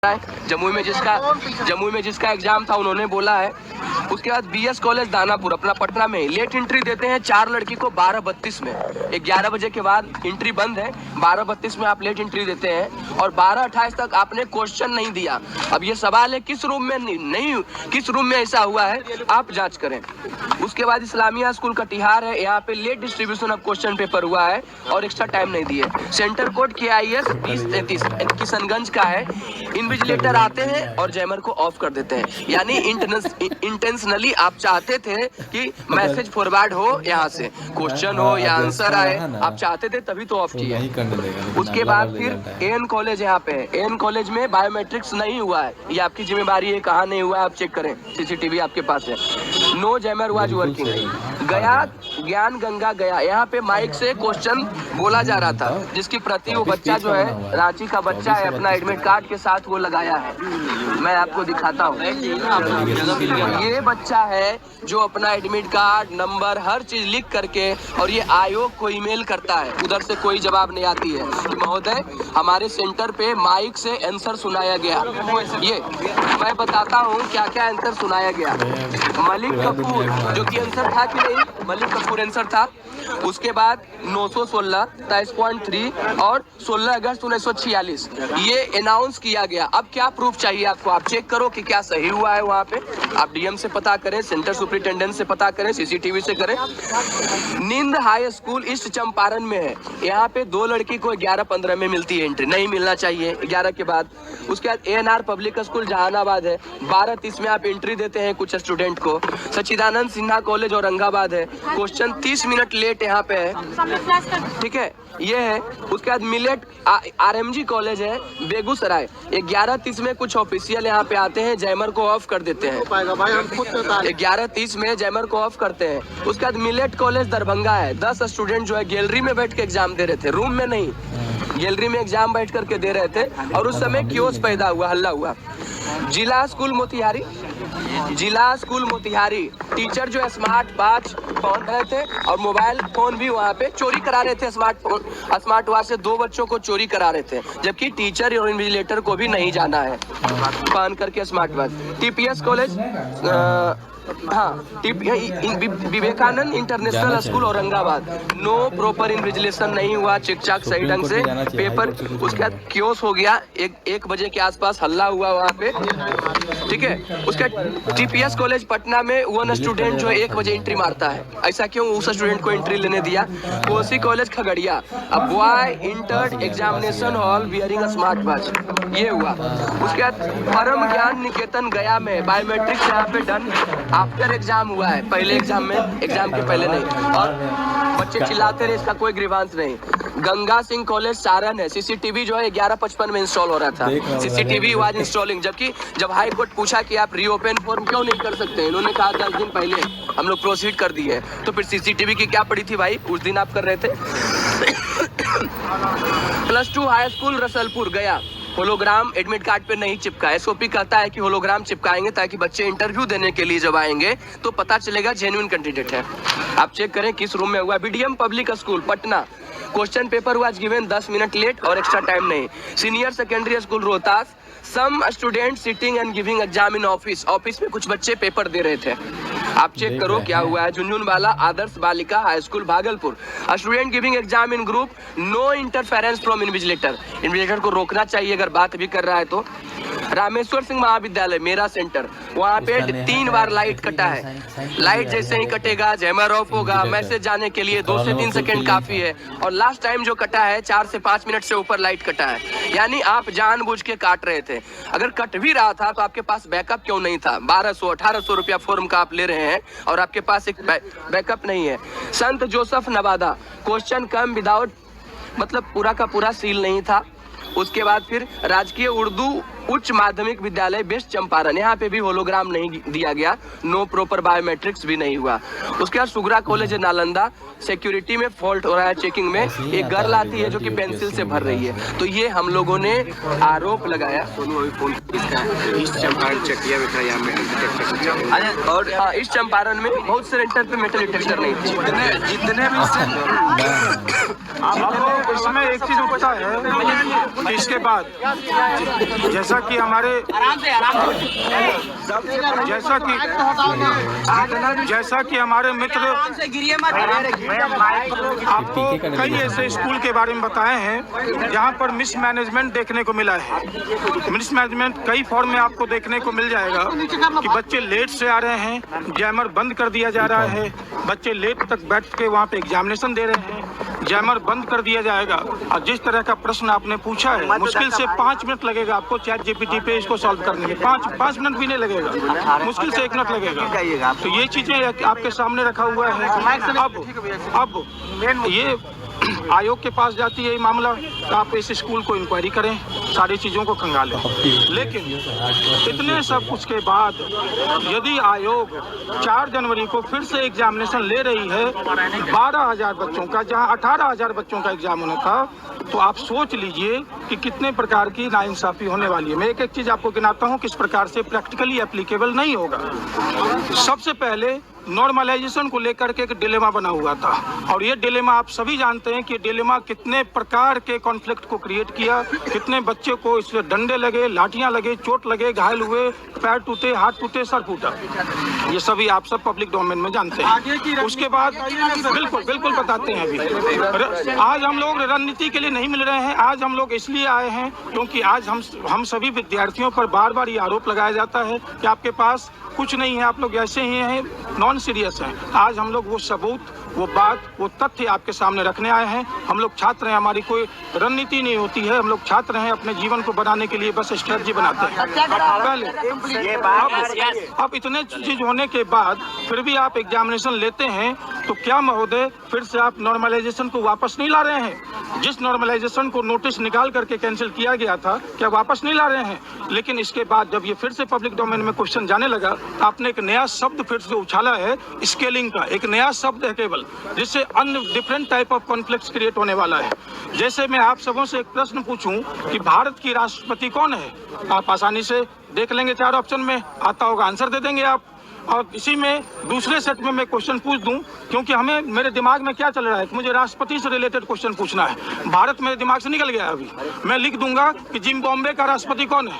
जमुई में जिसका एग्जाम था उन्होंने बोला है। उसके बाद बीएस कॉलेज दानापुर अपना पटना में लेट एंट्री देते हैं 4 लड़की को 12:32 में। 11 बजे के बाद एंट्री बंद है, 12:32 में आप लेट एंट्री देते हैं और 12:28 तक आपने क्वेश्चन नहीं दिया। अब ये सवाल है किस रूम में नहीं किस रूम में ऐसा हुआ है, आप जांच करें। उसके बाद इस्लामिया स्कूल कटिहार है, यहाँ पे late distribution of question paper हुआ है और एक्स्ट्रा टाइम नहीं दिए। सेंटर कोड KIS 2033 किशनगंज का है। इन्विजिलेटर आते हैं और जैमर को ऑफ कर देते हैं, यानी इंटेंशनली आप चाहते थे कि मैसेज फॉरवर्ड हो, यहाँ से क्वेश्चन हो या आंसर आए, आप चाहते थे तभी तो ऑफ किए। उसके बाद फिर AN कॉलेज यहाँ पे है, AN कॉलेज में बायोमेट्रिक्स नहीं हुआ है, ये आपकी जिम्मेदारी है, कहाँ नहीं हुआ है आप चेक करें, CCTV आपके पास है। No jammer was working. Gaya Gyan Ganga गया, यहाँ पे माइक से क्वेश्चन बोला जा रहा था, जिसकी प्रति वो बच्चा जो है रांची का बच्चा है, अपना एडमिट कार्ड के साथ वो लगाया है। मैं आपको दिखाता हूँ, ये बच्चा है जो अपना एडमिट कार्ड नंबर हर चीज लिख करके और ये आयोग को ईमेल करता है। उधर से कोई जवाब नहीं आती है कि महोदय हमारे सेंटर पे माइक से आंसर सुनाया गया। ये मैं बताता हूँ क्या क्या आंसर सुनाया गया। मलिक कपूर जो कि आंसर था कि नहीं, मलिक कपूर आंसर था। उसके बाद 916 23.3 और 16 अगस्त 1946 ये अनाउंस किया गया। अब क्या प्रूफ चाहिए आपको, आप चेक करो कि क्या सही हुआ है। वहाँ पे आप DM से पता करें, सेंटर सुपरिटेंडेंट से पता करें, CCTV से करें। नींद हाई स्कूल ईस्ट चंपारण में है, यहाँ पे 2 लड़की को 11:15 में मिलती है एंट्री, नहीं मिलना चाहिए 11 के बाद। उसके बाद ANR पब्लिक स्कूल जहानाबाद है, 12:30 में आप एंट्री देते हैं कुछ स्टूडेंट को। सच्चिदानंद सिन्हा कॉलेज औरंगाबाद है, क्वेश्चन 30 मिनट लेट यहाँ पे है, ठीक है, ये है। उसके बाद मिलेट RMG कॉलेज है बेगूसराय, 11:30 में कुछ ऑफिशियल यहाँ पे आते हैं, जैमर को ऑफ कर देते हैं, 11:30 में जैमर को ऑफ करते हैं। उसके बाद मिलेट कॉलेज दरभंगा है, 10 स्टूडेंट जो है गैलरी में बैठ के एग्जाम दे रहे थे, रूम में नहीं, गैलरी में एग्जाम बैठ करके दे रहे थे और उस समय क्योस पैदा हुआ, हल्ला हुआ। जिला स्कूल मोतिहारी टीचर जो है स्मार्ट वॉच पहन रहे थे और मोबाइल फोन भी वहाँ पे चोरी करा रहे थे। स्मार्ट वॉच से 2 बच्चों को चोरी करा रहे थे, जबकि टीचर और इन्विजिलेटर को भी नहीं जाना है पहन करके smart watch. TPS college Vivekananda international school Aurangabad, no proper invigilation नहीं हुआ, चिक चाक सही ढंग से पेपर। उसके बाद क्योस हो गया, 1 बजे के आसपास हल्ला हुआ वहाँ पे, ठीक है। उसके TPS कॉलेज पटना में 1 स्टूडेंट जो है 1 बजे एंट्री मारता है, ऐसा क्यों उस स्टूडेंट को एंट्री लेने दिया। कोसी कॉलेज खगड़िया, अब boy entered examination hall wearing smart watch, ये हुआ। उसके बाद परम ज्ञान निकेतन गया में बायोमेट्रिक्स यहाँ पे डन आफ्टर एग्जाम हुआ है, पहले एग्जाम में, एग्जाम के पहले नहीं, और बच्चे चिल्लाते रहे, इसका कोई ग्रीवांस नहीं। गंगा सिंह कॉलेज सारण है, CCTV जो है 11:55 में इंस्टॉल हो रहा था, CCTV वाज इंस्टॉलिंग, जबकि जब हाई कोर्ट पूछा कि आप रीओपन फॉर्म क्यों नहीं कर सकते, इन्होंने कहा 10 दिन पहले हम लोग प्रोसीड कर दिए, तो फिर CCTV की क्या पड़ी थी भाई, उस दिन आप कर रहे थे। +2 हाई स्कूल रसलपुर गया, होलोग्राम एडमिट कार्ड पे नहीं चिपका। SOP कहता है कि होलोग्राम चिपकाएंगे ताकि बच्चे इंटरव्यू देने के लिए जब आएंगे तो पता चलेगा जेन्युइन कैंडिडेट है। आप चेक करें किस रूम में हुआ। BDM public school Patna, question paper was given 10 minute late और एक्स्ट्रा टाइम नहीं। Senior secondary school Rohtas, some student sitting and giving exam in office में कुछ बच्चे पेपर दे रहे थे, आप चेक करो क्या हुआ है। Jhunjhunwala Adarsh Balika high school Bhagalpur, student giving exam in group, no interference from invigilator को रोकना चाहिए अगर बात भी कर रहा है तो। रामेश्वर सिंह महाविद्यालय मेरा सेंटर, वहाँ पे 3 बार लाइट कटा है, लाइट जैसे ही कटेगा जैमर ऑफ होगा, मैसेज जाने के लिए 2 से 3 सेकंड काफी है, और लास्ट टाइम जो कटा है 4 से 5 मिनट से ऊपर लाइट कटा है, यानी आप जानबूझ के काट रहे थे। अगर कट भी रहा था तो आपके पास बैकअप क्यों नहीं था। 1200-1800 रुपया फॉर्म का आप ले रहे हैं और आपके पास एक बैकअप नहीं है। संत जोसेफ नवादा, क्वेश्चन कम विदाउट, मतलब पूरा का पूरा सील नहीं था। उसके बाद फिर राजकीय उर्दू उच्च माध्यमिक विद्यालय बेस्ट चंपारण, यहाँ पे भी होलोग्राम नहीं दिया गया, नो प्रॉपर बायोमेट्रिक्स भी नहीं हुआ। उसके बाद सुगरा कॉलेज नालंदा, सिक्योरिटी में फॉल्ट हो रहा है चेकिंग में, एक गर्ल आती है जो कि पेंसिल से भर रही है, तो ये हम लोगों ने आरोप लगाया। और इस चंपारण में बहुत से सेंटर पे मेटल डिटेक्टर नहीं थे, जितने भी अब इसमें एक चीज उठता है कि इसके बाद जैसा कि हमारे मित्र आपको कई ऐसे स्कूल के बारे में बताए हैं जहां पर मिसमैनेजमेंट देखने को मिला है। मिसमैनेजमेंट कई फॉर्म में आपको देखने को मिल जाएगा कि बच्चे लेट से आ रहे हैं, जैमर बंद कर दिया जा रहा है, बच्चे लेट तक बैठ के वहाँ पे एग्जामिनेशन दे रहे हैं, जैमर बंद कर दिया जाएगा। और जिस तरह का प्रश्न आपने पूछा है, मुश्किल से 5 मिनट लगेगा आपको चैट जीपीटी पे इसको सॉल्व करने में। 5 मिनट भी नहीं लगेगा, मुश्किल से 1 मिनट लगेगा। तो ये चीजें आपके सामने रखा हुआ है। अब ये आयोग के पास जाती है ये मामला, तो आप इस स्कूल को इंक्वायरी करें, सारी चीज़ों को खंगालें। लेकिन इतने सब कुछ के बाद यदि आयोग 4 जनवरी को फिर से एग्जामिनेशन ले रही है 12,000 बच्चों का, जहां 18,000 बच्चों का एग्जाम होना था, तो आप सोच लीजिए कि कितने प्रकार की नाइंसाफी होने वाली है। मैं एक एक चीज़ आपको गिनाता हूँ किस प्रकार से प्रैक्टिकली एप्लीकेबल नहीं होगा। सबसे पहले नॉर्मलाइजेशन को लेकर के एक डिलेमा बना हुआ था, और ये डिलेमा आप सभी जानते हैं कि डिलेमा कितने प्रकार के कॉन्फ्लिक्ट को क्रिएट किया, कितने बच्चे को इससे डंडे लगे, लाठियां लगे, चोट लगे, घायल हुए, पैर टूटे, हाथ टूटे, सर फूटा। ये सभी आप सब पब्लिक डोमेन में जानते हैं। उसके बाद बिल्कुल बताते हैं। अभी आज हम लोग रणनीति के लिए नहीं मिल रहे हैं, आज हम लोग इसलिए आए हैं क्योंकि आज हम सभी विद्यार्थियों पर बार बार ये आरोप लगाया जाता है कि आपके पास कुछ नहीं है, आप लोग ऐसे ही हैं, नॉन सीरियस हैं। आज हम लोग वो सबूत, वो बात, वो तथ्य आपके सामने रखने आए हैं। हम लोग छात्र हैं, हमारी कोई रणनीति नहीं होती है, हम लोग छात्र हैं, अपने जीवन को बनाने के लिए बस स्ट्रेटजी बनाते हैं। पहले अब इतने चीज होने के बाद फिर भी आप एग्जामिनेशन लेते हैं, तो क्या महोदय फिर से आप नॉर्मलाइजेशन को वापस नहीं ला रहे हैं? जिस नॉर्मलाइजेशन को नोटिस निकाल करके कैंसिल किया गया था, क्या वापस नहीं ला रहे हैं? लेकिन इसके बाद जब ये फिर से पब्लिक डोमेन में क्वेश्चन जाने लगा, आपने एक नया शब्द फिर से उछाला है, स्केलिंग का एक नया शब्द है केवल, जिससे अन्य different type of conflicts create होने वाला है। जैसे मैं आप सबों से एक प्रश्न पूछूं कि भारत की राष्ट्रपति कौन है, आप आसानी से देख लेंगे, 4 ऑप्शन में आता होगा, आंसर दे देंगे आप। और इसी में दूसरे सेट में मैं क्वेश्चन पूछ दूं, क्योंकि हमें मेरे दिमाग में क्या चल रहा है कि मुझे राष्ट्रपति से रिलेटेड क्वेश्चन पूछना है। भारत मेरे दिमाग से निकल गया है। अभी मैं लिख दूंगा कि जिम्बाब्वे का राष्ट्रपति कौन है।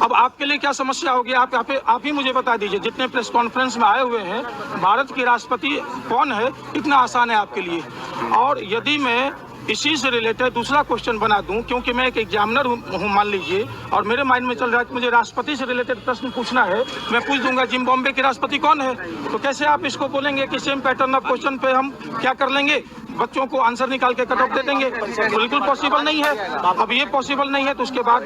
अब आपके लिए क्या समस्या होगी, आप ही मुझे बता दीजिए। जितने प्रेस कॉन्फ्रेंस में आए हुए हैं, भारत की राष्ट्रपति कौन है, इतना आसान है आपके लिए। और यदि मैं इसी से रिलेटेड दूसरा क्वेश्चन बना दूं, क्योंकि मैं एक एग्जामिनर हूं मान लीजिए, और मेरे माइंड में चल रहा है कि मुझे राष्ट्रपति से रिलेटेड प्रश्न पूछना है, मैं पूछ दूंगा जिम्बाब्वे के राष्ट्रपति कौन है, तो कैसे आप इसको बोलेंगे कि सेम पैटर्न ऑफ क्वेश्चन पे हम क्या कर लेंगे, बच्चों को आंसर निकाल के कट ऑफ दे देंगे? बिल्कुल पॉसिबल नहीं है। अब ये पॉसिबल नहीं है, तो उसके बाद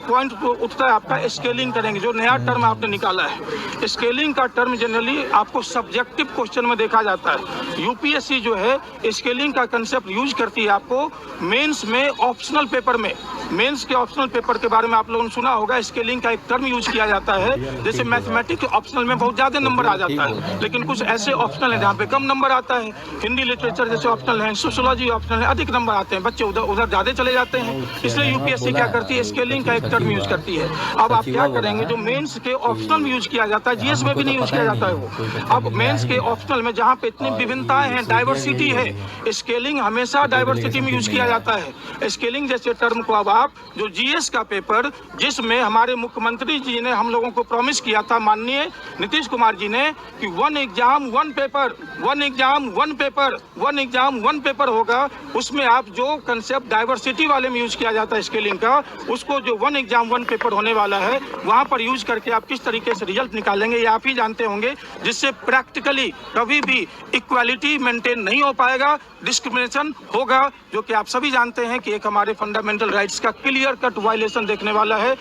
पॉइंट उठता है आपका स्केलिंग करेंगे, जो नया टर्म आपने निकाला है। स्केलिंग का टर्म जनरली आपको सब्जेक्टिव क्वेश्चन में देखा जाता है। यूपीएससी जो है स्केलिंग का कंसेप्ट यूज करती है आपको मेंस में, ऑप्शनल पेपर में। मेंस के ऑप्शनल पेपर के बारे में आप लोगों ने सुना होगा, स्केलिंग का एक टर्म यूज किया जाता है। जैसे मैथमेटिक्स ऑप्शनल में बहुत ज्यादा नंबर आ जाता है, लेकिन कुछ ऐसे ऑप्शनल है जहाँ पे कम नंबर आता है। हिंदी लिटरेचर जैसे ऑप्शनल है, सोशियोलॉजी ऑप्शनल है, अधिक नंबर आते हैं, बच्चे उधर ज्यादा चले जाते हैं। इसलिए यूपीएससी क्या करती है, स्केलिंग का एक टर्म यूज करती है। अब आप क्या करेंगे, जो मेंस के ऑप्शनल में यूज किया जाता है, जीएस में भी नहीं यूज किया जाता है वो। अब मेंस के ऑप्शनल में जहाँ पे इतनी विभिन्नताएं हैं, डाइवर्सिटी है, स्केलिंग हमेशा डाइवर्सिटी में यूज किया जाता है। स्केलिंग जैसे टर्म को अब आप जो जीएस का पेपर, जिसमें हमारे मुख्यमंत्री जी ने हम लोगों को प्रॉमिस किया था, माननीय नीतीश कुमार जी ने, कि 1 exam 1 paper, 1 exam 1 paper, 1 exam 1 paper होगा, उसमें आप जो कंसेप्ट डाइवर्सिटी वाले में यूज किया जाता है स्केलिंग का, उसको जो 1 एग्जाम 1 पेपर होने वाला है, वहां पर यूज करके आप किस तरीके से रिजल्ट निकालेंगे ये आप ही जानते होंगे, जिससे प्रैक्टिकली कभी भी इक्वालिटी मेंटेन नहीं हो पाएगा, डिस्क्रिमिनेशन होगा, जो कि आप सभी जानते हैं कि एक हमारे फंडामेंटल राइट्स का क्लियर कट वायलेशन देखने वाला है,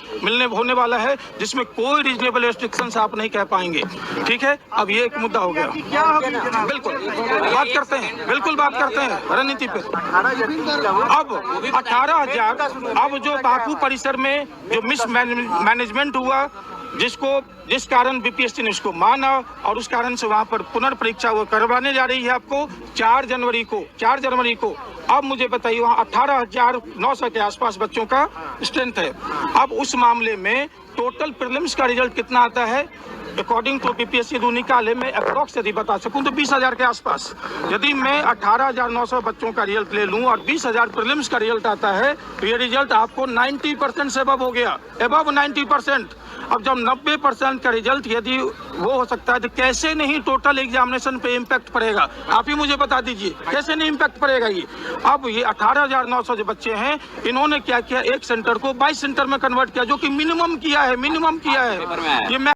होने वाला है, जिसमें कोई रीजनेबल रेस्ट्रिक्शंस आप नहीं कह पाएंगे। ठीक है, अब ये एक मुद्दा हो गया। बिल्कुल बात करते हैं, बिल्कुल बात करते हैं रणनीति पे। अब 18,000, अब जो बापू परिसर में जो मिसमैनेजमेंट हुआ, जिस कारण बीपीएससी ने उसको माना, और उस कारण से वहां पर पुनर्परीक्षा वो करवाने जा रही है आपको 4 जनवरी को। अब मुझे बताइए, वहाँ 18,900 के आसपास बच्चों का स्ट्रेंथ है। अब उस मामले में टोटल प्रीलिम्स का रिजल्ट कितना आता है? अकॉर्डिंग टू PPSC जो निकाले, मैं अप्रॉक्स यदि बता सकूं तो 20,000 के आसपास। यदि मैं 18,900 बच्चों का रिजल्ट ले लूं और 20,000 प्रीलिम्स का रिजल्ट आता है तो ये रिजल्ट आपको 90% से अबव हो गया, अबव 90%। अब जब 90% का रिजल्ट यदि वो हो सकता है तो कैसे नहीं टोटल एग्जामिनेशन पे इम्पैक्ट पड़ेगा, आप ही मुझे बता दीजिए कैसे नहीं इम्पैक्ट पड़ेगा ये। अब ये 18,900 जो बच्चे हैं, इन्होंने क्या किया, एक सेंटर को 22 सेंटर में कन्वर्ट किया, जो कि मिनिमम किया है, ये मैं